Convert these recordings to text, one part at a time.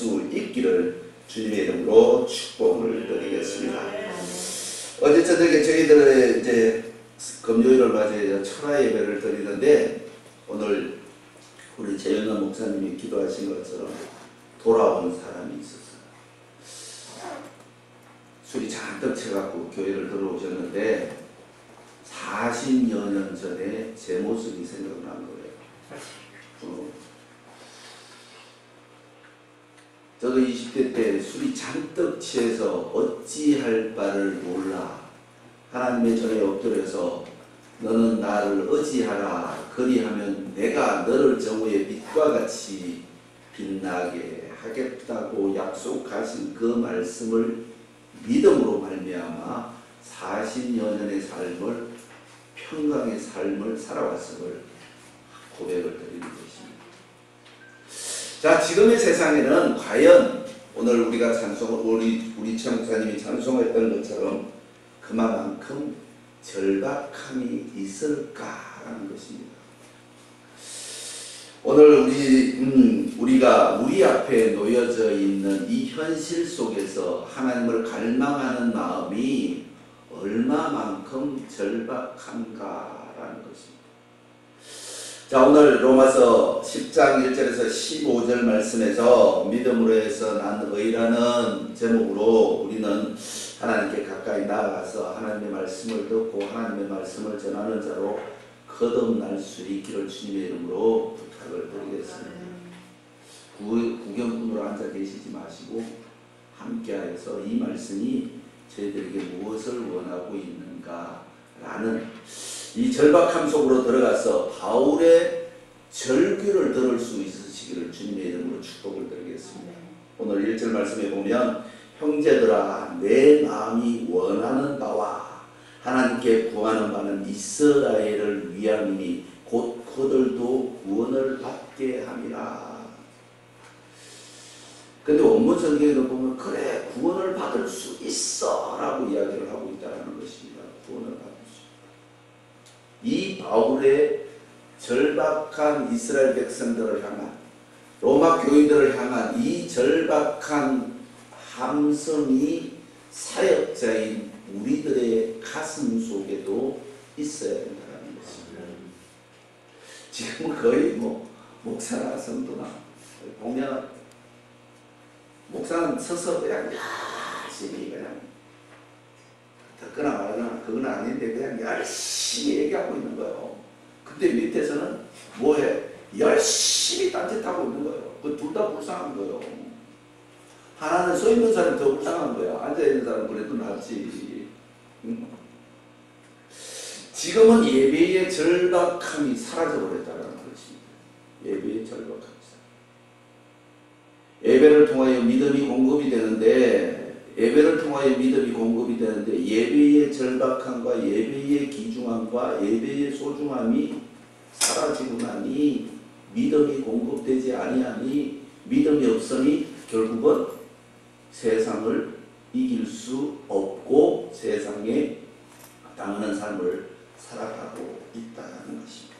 수 있기를 주님의 이름으로 축복을 드리겠습니다. 어제 저녁에 저희들의 이제 금요일을 맞이해서 철야 예배를 드리는데, 오늘 우리 재현아 목사님이 기도하신 것처럼 돌아온 사람이 있었어요. 술이 잔뜩 채갖고 교회를 들어오셨는데 40여 년 전에 제 모습이 생각난 거예요. 저도 20대 때 술이 잔뜩 취해서 어찌할 바를 몰라 하나님의 전에 엎드려서 너는 나를 의지하라, 그리하면 내가 너를 정오의 빛과 같이 빛나게 하겠다고 약속하신 그 말씀을 믿음으로 말미암아 40여 년의 삶을, 평강의 삶을 살아왔음을 고백을 드리는 것입니다. 자, 지금의 세상에는 과연 오늘 우리가 우리 청사님이 찬송했던 것처럼 그만큼 절박함이 있을까라는 것입니다. 오늘 우리가 우리 앞에 놓여져 있는 이 현실 속에서 하나님을 갈망하는 마음이 얼마만큼 절박한가라는 것입니다. 자, 오늘 로마서 10장 1절에서 15절 말씀에서 믿음으로 해서 난 의라는 제목으로 우리는 하나님께 가까이 나아가서 하나님의 말씀을 듣고 하나님의 말씀을 전하는 자로 거듭날 수 있기를 주님의 이름으로 부탁을 드리겠습니다. 구경꾼으로 앉아 계시지 마시고 함께하여서 이 말씀이 저희들에게 무엇을 원하고 있는가라는 이 절박함 속으로 들어가서 바울의 절규를 들을 수 있으시기를 주님의 이름으로 축복을 드리겠습니다. 오늘 1절 말씀에 보면 형제들아, 내 마음이 원하는 바와 하나님께 구하는 바는 이스라엘을 위함이니 곧 그들도 구원을 받게 함이라. 근데 원문 성경에도 보면 그래, 구원을 받을 수 있어 라고 이야기를 하고 있다는 것입니다. 구원을 받을 수 있다. 이 바울의 절박한 이스라엘 백성들을 향한, 로마 교인들을 향한 이 절박한 함성이 사역자인 우리들의 가슴 속에도 있어야 된다는 것입니다. 지금 거의 목사나 성도나 보면 목사는 서서 그냥 열심히 그냥 듣거나 말거나 그건 아닌데 그냥 열심히 얘기하고 있는 거예요. 근데 밑에서는 뭐해? 열심히 딴짓하고 있는 거예요. 그 둘 다 불쌍한 거예요. 하나는 서 있는 사람이 더 불쌍한 거야. 앉아 있는 사람은 그래도 낫지. 지금은 예배의 절박함이 사라져버렸다는 것입니다. 예배의 절박함이. 예배를 통하여 믿음이 공급이 되는데, 예배의 절박함과 예배의 귀중함과 예배의 소중함이 사라지고 나니 믿음이 공급되지 아니하니 믿음이 없으니 결국은 세상을 이길 수 없고 세상에 당하는 삶을 살아가고 있다는 것입니다.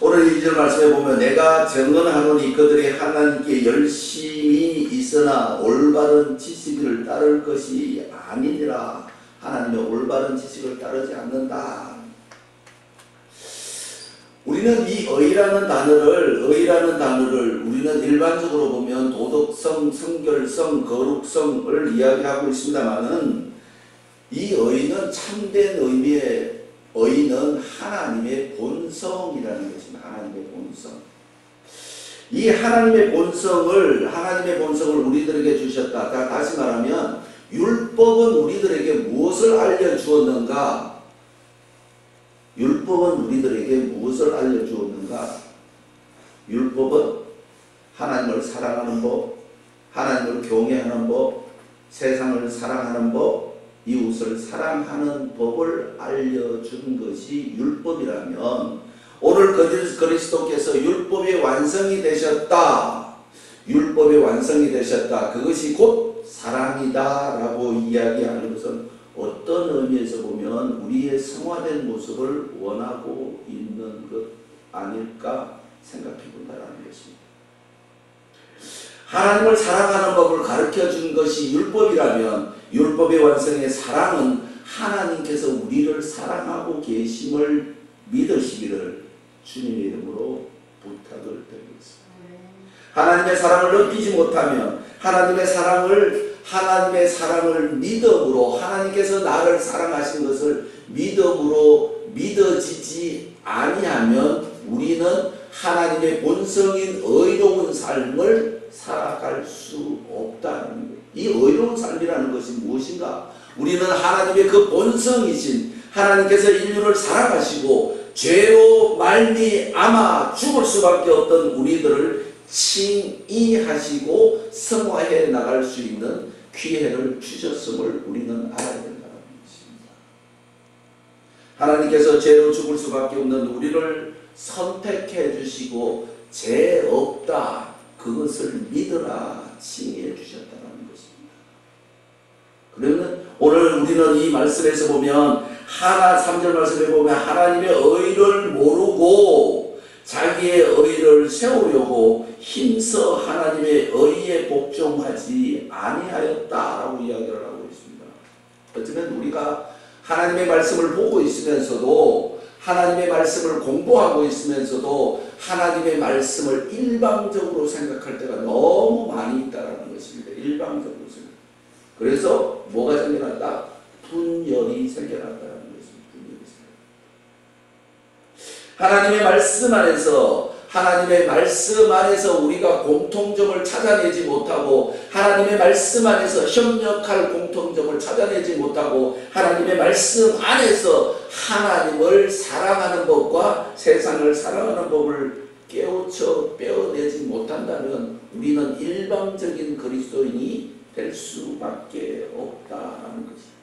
오늘 2절 말씀에 보면 내가 증언하노니 그들이 하나님께 열심히 있으나 올바른 지식을 따를 것이 아니니라. 하나님의 올바른 지식을 따르지 않는다. 우리는 이 의라는 단어를 우리는 일반적으로 보면 도덕성, 성결성, 거룩성을 이야기하고 있습니다만은 이 의는 참된 의미의 의는 하나님의 본성이라는 것입니다. 하나님의 본성. 이 하나님의 본성을 우리들에게 주셨다. 다시 말하면 율법은 우리들에게 무엇을 알려주었는가? 율법은 하나님을 사랑하는 법, 하나님을 경외하는 법, 세상을 사랑하는 법, 이웃을 사랑하는 법을 알려준 것이 율법이라면, 오늘 그리스도께서 율법의 완성이 되셨다. 그것이 곧 사랑이다 라고 이야기하는 것은 어떤 의미에서 보면 우리의 성화된 모습을 원하고 있는 것 아닐까 생각해 본다는 것입니다. 하나님을 사랑하는 법을 가르쳐 준 것이 율법이라면 율법의 완성의 사랑은 하나님께서 우리를 사랑하고 계심을 믿으시기를 주님의 이름으로 부탁을 드리겠습니다. 하나님의 사랑을 느끼지 못하면 하나님의 사랑을 믿음으로, 하나님께서 나를 사랑하신 것을 믿음으로 믿어지지 아니하면 우리는 하나님의 본성인 의로운 삶을 살아갈 수 없다는 거예요. 이 의로운 삶이라는 것이 무엇인가? 우리는 하나님의 그 본성이신 하나님께서 인류를 사랑하시고 죄로 말미암아 죽을 수밖에 없던 우리들을 칭의하시고 성화해 나갈 수 있는 기회를 주셨음을 우리는 알아야 된다는 것입니다. 하나님께서 죄로 죽을 수밖에 없는 우리를 선택해 주시고 죄 없다, 그것을 믿으라 칭의해 주셨다는 것입니다. 그러면 오늘 우리는 이 말씀에서 보면 3절 말씀에 보면 하나님의 의를 모르고 자기의 의를 세우려고 힘써 하나님의 의에 복종하지 아니하였다라고 이야기를 하고 있습니다. 어쩌면 우리가 하나님의 말씀을 보고 있으면서도, 하나님의 말씀을 공부하고 있으면서도 하나님의 말씀을 일방적으로 생각할 때가 너무 많이 있다는 것입니다. 일방적으로 생각. 그래서 뭐가 생겨났다? 분열이 생겨났다는 것입니다. 분열이 생겨났다. 하나님의 말씀 안에서 우리가 공통점을 찾아내지 못하고, 하나님의 말씀 안에서 협력할 공통점을 찾아내지 못하고, 하나님의 말씀 안에서 하나님을 사랑하는 법과 세상을 사랑하는 법을 깨우쳐 빼어내지 못한다면 우리는 일방적인 그리스도인이 될 수밖에 없다는 것입니다.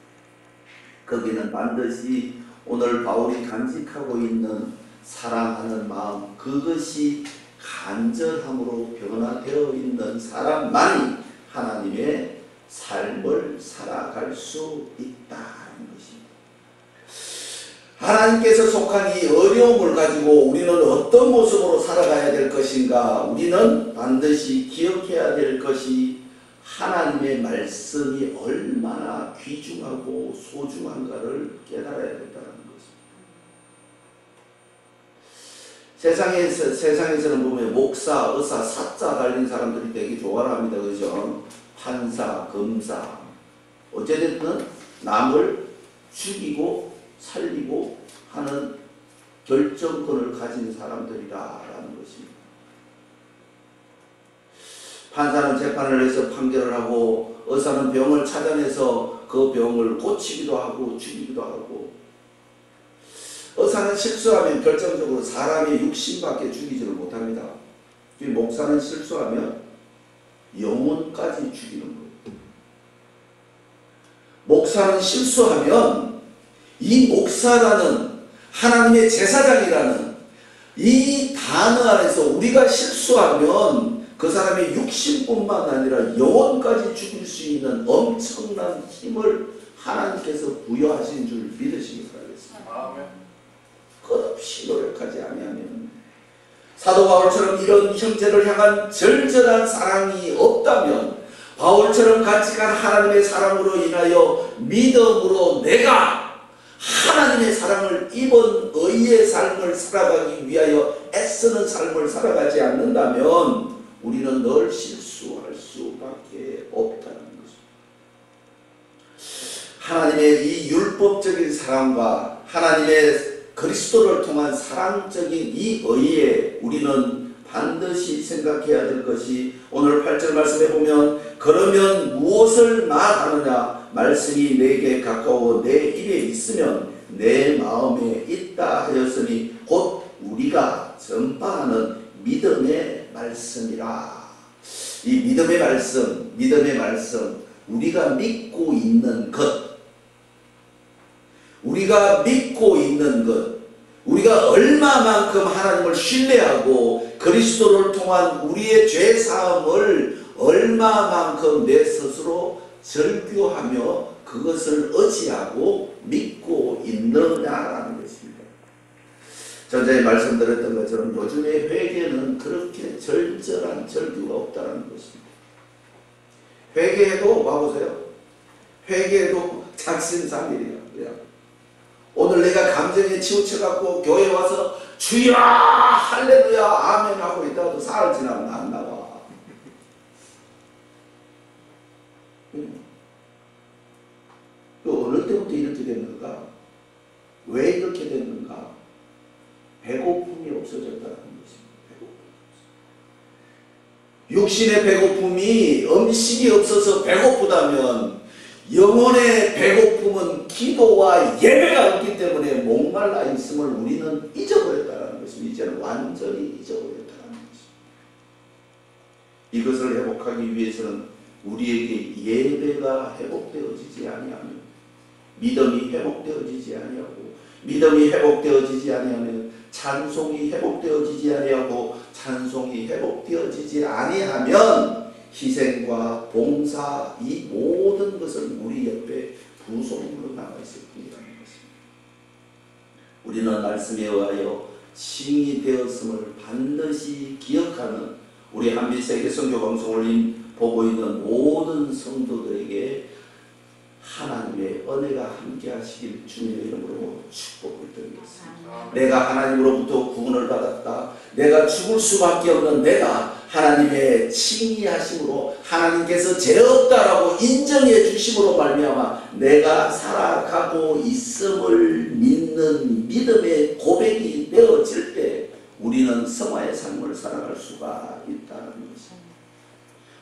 거기는 반드시 오늘 바울이 간직하고 있는 사랑하는 마음, 그것이 간절함으로 변화되어 있는 사람만이 하나님의 삶을 살아갈 수 있다는 것입니다. 하나님께서 속한 이 어려움을 가지고 우리는 어떤 모습으로 살아가야 될 것인가? 우리는 반드시 기억해야 될 것이 하나님의 말씀이 얼마나 귀중하고 소중한가를 깨달아야 된다는 것입니다. 세상에서는 보면 목사, 의사, 사자 달린 사람들이 되게 좋아합니다. 그죠? 판사, 검사. 어쨌든 남을 죽이고 살리고 하는 결정권을 가진 사람들이라는 것입니다. 판사는 재판을 해서 판결을 하고, 의사는 병을 찾아내서 그 병을 고치기도 하고 죽이기도 하고, 의사는 실수하면 결정적으로 사람의 육신밖에 죽이지를 못합니다. 목사는 실수하면 영혼까지 죽이는 거예요. 목사는 실수하면 이 목사라는 하나님의 제사장이라는 이 단어 안에서 우리가 실수하면 그 사람의 육신뿐만 아니라 영혼까지 죽일 수 있는 엄청난 힘을 하나님께서 부여하신 줄 믿으시기 바라겠습니다. 끝없이 노력하지 아니하면, 사도 바울처럼 이런 형제를 향한 절절한 사랑이 없다면, 바울처럼 간직한 하나님의 사랑으로 인하여 믿음으로 내가 하나님의 사랑을 입은 의의 삶을 살아가기 위하여 애쓰는 삶을 살아가지 않는다면 우리는 늘 실수할 수밖에 없다는 것입니다. 하나님의 이 율법적인 사랑과 하나님의 그리스도를 통한 사랑적인 이 의에 우리는 반드시 생각해야 될 것이, 오늘 8절 말씀에 보면 그러면 무엇을 말하느냐, 말씀이 내게 가까워 내 입에 있으면 내 마음에 있다 하였으니 곧 우리가 전파하는 믿음의 말씀이라. 이 믿음의 말씀, 우리가 믿고 있는 것, 우리가 얼마만큼 하나님을 신뢰하고 그리스도를 통한 우리의 죄 사함을 얼마만큼 내 스스로 절규하며 그것을 의지하고 믿고 있느냐라는 것입니다. 전자에 말씀드렸던 것처럼 요즘의 회개는 그렇게 절절한 절규가 없다는 것입니다. 회개해도 봐보세요. 회개해도 작심삼일이야. 그냥 오늘 내가 감정에 치우쳐갖고 교회 와서 주여 할렐루야 아멘 하고 있다가도 사흘 지나면 안 나와. 또 어느 때부터 이렇게 됐는가? 왜 이렇게 됐는가? 배고픔이 없어졌다는 것입니다. 육신의 배고픔이 음식이 없어서 배고프다면 영혼의 배고픔은 기도와 예배가 없기 때문에 목말라 있음을 우리는 잊어버렸다는 것입니다. 이제는 완전히 잊어버렸다는 것입니다. 이것을 회복하기 위해서는 우리에게 예배가 회복되어지지 아니하면, 믿음이 회복되어지지 아니하고, 믿음이 회복되어지지 아니하면 찬송이 회복되어지지 아니하고, 찬송이 회복되어지지 아니하면 희생과 봉사, 이 모든 것은 우리 옆에 부속으로 남아있을 뿐이라는 것입니다. 우리는 말씀에 의하여 칭이 되었음을 반드시 기억하는 우리 한빛 세계 선교 방송을 보고 있는 모든 성도들에게 하나님의 은혜가 함께 하시길 주님의 이름으로 축복을 드리겠습니다. 내가 하나님으로부터 구원을 받았다. 내가 죽을 수밖에 없는 내가 하나님의 칭의하심으로 하나님께서 죄 없다라고 인정해 주심으로 말미암아 내가 살아가고 있음을 믿는 믿음의 고백이 되어질 때 우리는 성화의 삶을 살아갈 수가 있다는 것입니다.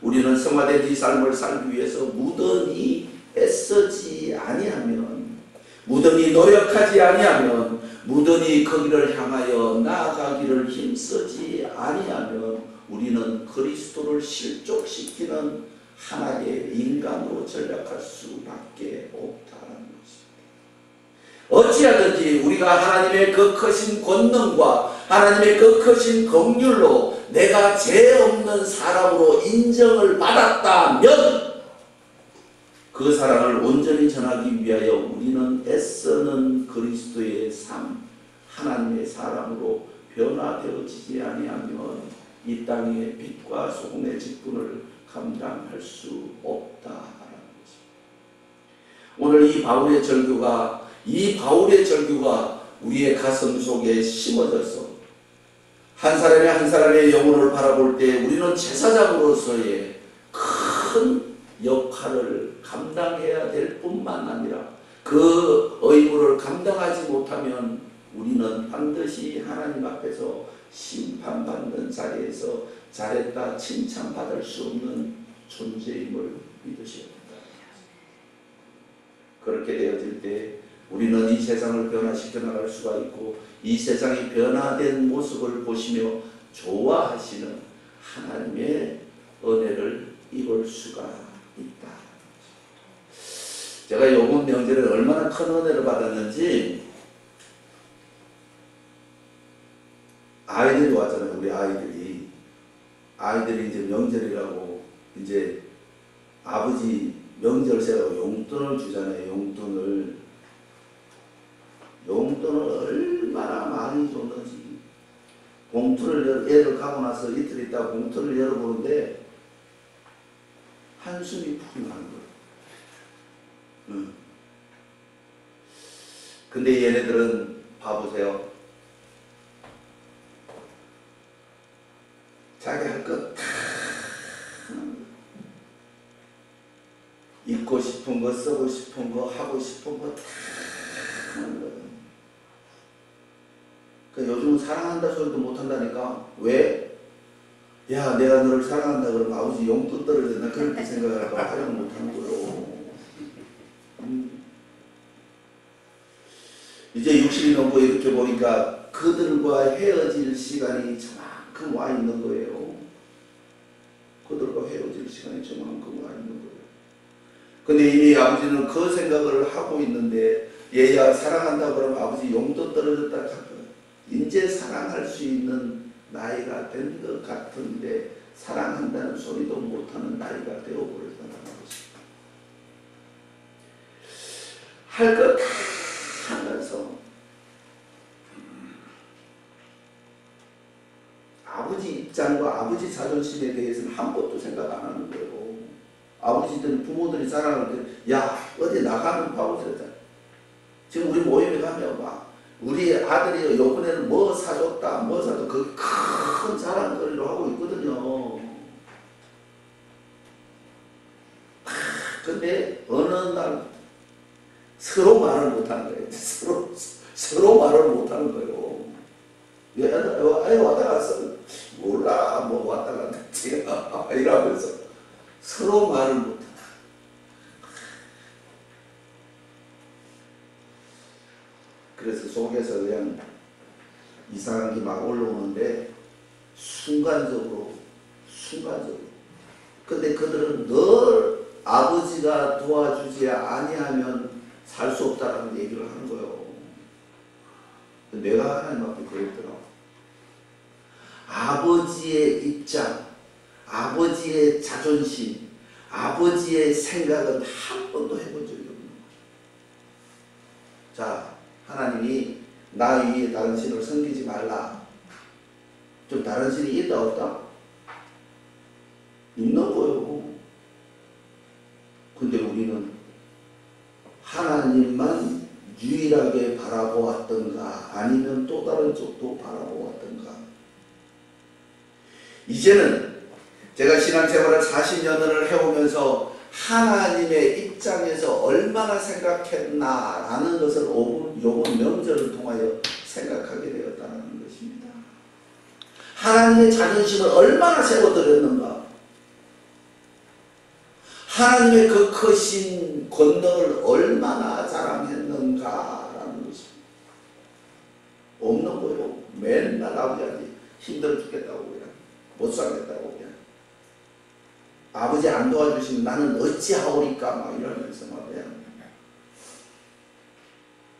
우리는 성화된 이 삶을 살기 위해서 무던히 애쓰지 아니하면, 무던히 노력하지 아니하면, 무던히 거기를 향하여 나아가기를 힘쓰지 아니하면 우리는 그리스도를 실족시키는 하나의 인간으로 전락할 수밖에 없다는 것입니다. 어찌하든지 우리가 하나님의 그 크신 권능과 하나님의 그 크신 긍휼로 내가 죄 없는 사람으로 인정을 받았다면 그 사랑을 온전히 전하기 위하여 우리는 애쓰는 그리스도의 삶, 하나님의 사람으로 변화되어지지 아니하면 이 땅의 빛과 소금의 직분을 감당할 수 없다라는 것입니다. 오늘 이 바울의 절규가 우리의 가슴 속에 심어져서 한 사람의 한 사람의 영혼을 바라볼 때 우리는 제사장으로서의 큰 역할을 감당해야 될 뿐만 아니라 그 의무를 감당하지 못하면 우리는 반드시 하나님 앞에서 심판받는 자리에서 잘했다 칭찬받을 수 없는 존재임을 믿으셔야 된다. 그렇게 되어질 때 우리는 이 세상을 변화시켜 나갈 수가 있고 이 세상이 변화된 모습을 보시며 좋아하시는 하나님의 은혜를 입을 수가 있다. 제가 이번 명절에 얼마나 큰 은혜를 받았는지 아이들이 왔잖아요. 우리 아이들이 이제 명절이라고 이제 아버지 명절 세라고 용돈을 주잖아요. 용돈을 얼마나 많이 줬는지 봉투를 애들 가고 나서 이틀 있다가 봉투를 열어보는데 한숨이 푹 나는 거예요. 근데 얘네들은 봐보세요. 자기 할 것 다 입고 싶은 거, 쓰고 싶은 거, 하고 싶은 거 다 하는 거예요. 그러니까 요즘은 사랑한다 소리도 못한다니까. 왜? 야, 내가 너를 사랑한다 그러면 아버지 용돈 떨어졌나 그렇게 생각할까 활용 못하는 거예요. 이제 60이 넘고 이렇게 보니까 그들과 헤어질 시간이 저만큼 와 있는 거예요. 그들과 헤어질 시간이 저만큼 와 있는 거예요. 근데 이미 아버지는 그 생각을 하고 있는데 얘야 사랑한다 그러면 아버지 용돈 떨어졌다 하고 이제 사랑할 수 있는 나이가 된 것 같은데 사랑한다는 소리도 못하는 나이가 되어버렸다는 것입니다. 할 것 다 하면서 아버지 입장과 아버지 자존심에 대해서는 한 번도 생각 안 하는 거예요. 아버지들, 부모들이 자랑할 때, 야, 어디 나가면 바보들이다. 지금 우리 모임에 가면 막, 우리 아들이 요번에는 뭐 사줬다, 뭐 사줬다, 그 큰 자랑거리로 하고 있거든요. 근데 어느 날 서로 말을 못하는 거예요. 서로 말을 못하는 거예요. 애 왔다 갔어. 몰라, 뭐 왔다 갔지. 이러면서 서로 말을 못하는. 그래서 속에서 그냥 이상한 게 막 올라오는데 순간적으로 근데 그들은 늘 아버지가 도와주지 아니하면 살 수 없다라는 얘기를 하는 거예요. 내가 하나님 앞에 그랬더라고. 아버지의 입장, 아버지의 자존심, 아버지의 생각은 한 번도 해본 적이 없는 거예요. 자, 하나님이 나 위에 다른 신을 섬기지 말라. 좀 다른 신이 있다 없다? 있는 거예요. 근데 우리는 하나님만 유일하게 바라보았던가 아니면 또 다른 쪽도 바라보았던가. 이제는 제가 신앙생활을 40년을 해오면서 하나님의 입장에서 얼마나 생각했나라는 것을 요번 명절을 통하여 생각하게 되었다는 것입니다. 하나님의 자존심을 얼마나 세워드렸는가. 하나님의 그 크신 권능을 얼마나 자랑했는가라는 것입니다. 없는 거예요. 맨날 아버지한테 힘들어 죽겠다고 그냥 못 살겠다고 그냥 아버지 안 도와주시면 나는 어찌하오리까 막 이러면서 막 그냥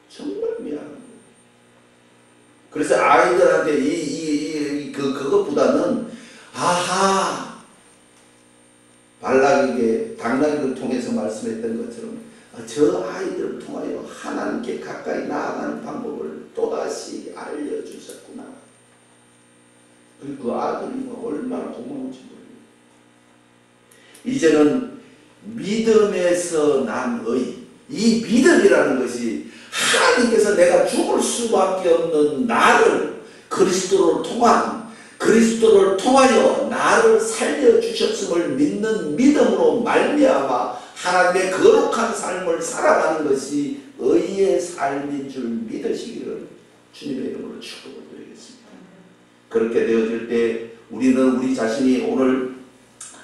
정말 미안한 거예요. 그래서 아이들한테 그것보다는 아하 발락에게 당나귀를 통해서 말씀했던 것처럼 저 아이들을 통하여 하나님께 가까이 나아가는 방법을 또다시 알려주셨구나. 그 아들이 얼마나 고마운지 모르겠어요. 이제는 믿음에서 난 의, 이 믿음이라는 것이 하나님께서 내가 죽을 수밖에 없는 나를 그리스도를 통하여 나를 살려주셨음을 믿는 믿음으로 말미암아 하나님의 거룩한 삶을 살아가는 것이 의의 삶인 줄 믿으시기를 주님의 이름으로 축복을 드리겠습니다. 그렇게 되어질 때 우리는 우리 자신이 오늘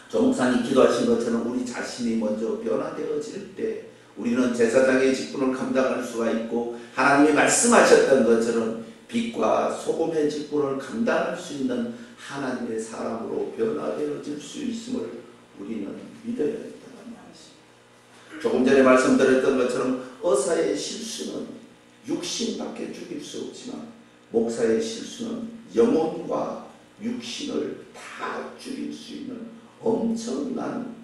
조목사님 기도하신 것처럼 우리 자신이 먼저 변화되어질 때 우리는 제사장의 직분을 감당할 수가 있고 하나님이 말씀하셨던 것처럼 빛과 소금의 직분을 감당할 수 있는 하나님의 사람으로 변화되어질 수 있음을 우리는 믿어야겠다는 말씀입니다. 조금 전에 말씀드렸던 것처럼 의사의 실수는 육신밖에 죽일 수 없지만 목사의 실수는 영혼과 육신을 다 죽일 수 있는 엄청난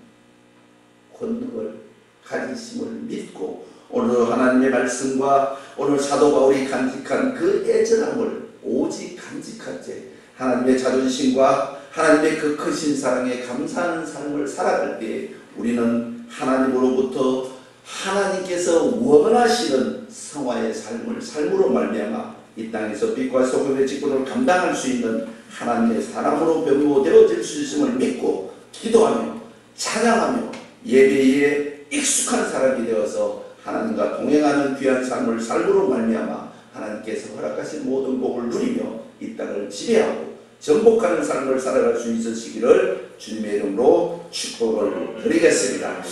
권능을 가지심을 믿고 오늘 하나님의 말씀과 오늘 사도 바울이 간직한 그 애절함을 오직 간직할 때 하나님의 자존심과 하나님의 그 크신 사랑에 감사하는 삶을 살아갈 때 우리는 하나님으로부터 하나님께서 원하시는 성화의 삶으로 말미암아 이 땅에서 빛과 소금의 직분을 감당할 수 있는 하나님의 사람으로 변모되어질 수 있음을 믿고 기도하며 찬양하며 예배에 익숙한 사람이 되어서 하나님과 동행하는 귀한 삶을 삶으로 말미암아 하나님께서 허락하신 모든 복을 누리며 이 땅을 지배하고 정복하는 삶을 살아갈 수 있으시기를 주님의 이름으로 축복을 드리겠습니다.